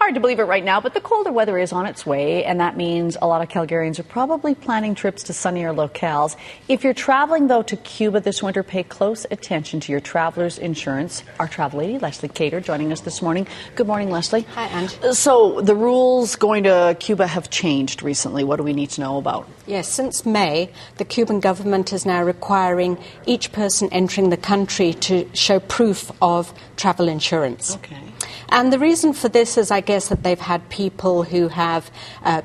hard to believe it right now, but the colder weather is on its way, and that means a lot of Calgarians are probably planning trips to sunnier locales. If you're traveling, though, to Cuba this winter, pay close attention to your traveler's insurance. Our travel lady, Leslie Cater, joining us this morning. Good morning, Leslie. Hi, Ange. So the rules going to Cuba have changed recently. What do we need to know about? Yes, since May, the Cuban government is now requiring each person entering the country to show proof of travel insurance. Okay. And the reason for this is, I guess, that they've had people who have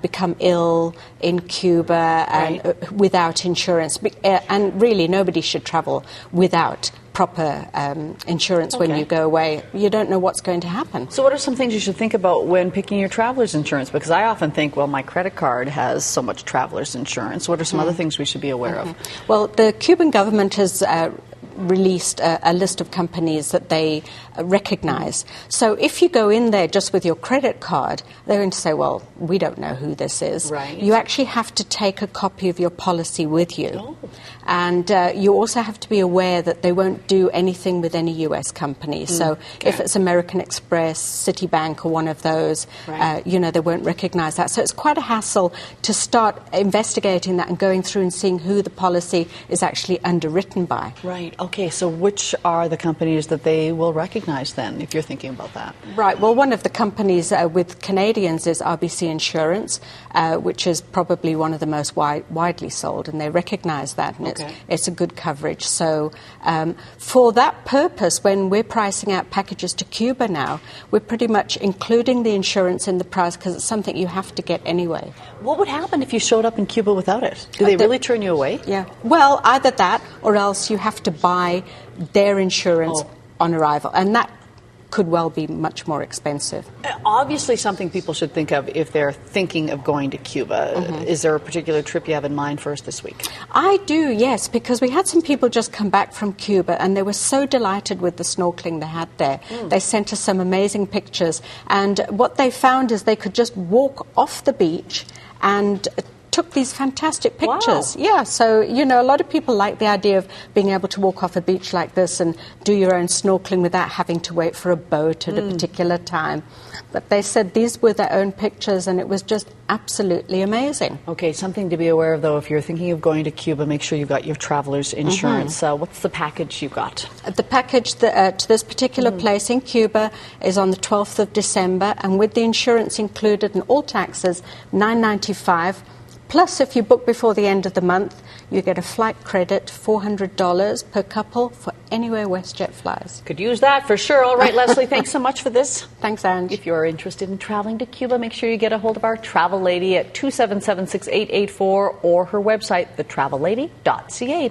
become ill in Cuba and without insurance. And really, nobody should travel without proper insurance when you go away. You don't know what's going to happen. So what are some things you should think about when picking your traveler's insurance? Because I often think, well, my credit card has so much traveler's insurance. What are some other things we should be aware of? Well, the Cuban government has released a list of companies that they recognize. So if you go in there just with your credit card, they're going to say, well, we don't know who this is. Right. You actually have to take a copy of your policy with you. Oh. And you also have to be aware that they won't do anything with any U.S. companies. So if it's American Express, Citibank, or one of those, they won't recognize that. So it's quite a hassle to start investigating that and going through and seeing who the policy is actually underwritten by. Right. Okay, so which are the companies that they will recognize then, if you're thinking about that? Right. Well, one of the companies with Canadians is RBC Insurance, which is probably one of the most widely sold, and they recognize that, and it's a good coverage. So for that purpose, when we're pricing out packages to Cuba now, we're pretty much including the insurance in the price because it's something you have to get anyway. What would happen if you showed up in Cuba without it? Do they really turn you away? Yeah. Well, either that or else you have to buy their insurance on arrival, and that could well be much more expensive. Obviously something people should think of if they're thinking of going to Cuba. Is there a particular trip you have in mind for us this week? I do, yes, because we had some people just come back from Cuba and they were so delighted with the snorkeling they had there. They sent us some amazing pictures, and what they found is they could just walk off the beach and took these fantastic pictures. Wow. Yeah, so, a lot of people like the idea of being able to walk off a beach like this and do your own snorkeling without having to wait for a boat at a particular time. But they said these were their own pictures, and it was just absolutely amazing. Okay, something to be aware of, though, if you're thinking of going to Cuba, make sure you've got your traveler's insurance. What's the package you've got? The package to this particular place in Cuba is on the 12th of December, and with the insurance included and all taxes, $9.95. Plus, if you book before the end of the month, you get a flight credit, $400 per couple for anywhere WestJet flies. Could use that for sure. All right, Leslie, thanks so much for this. Thanks, Ange. If you're interested in traveling to Cuba, make sure you get a hold of our travel lady at 277-6884 or her website, thetravellady.ca.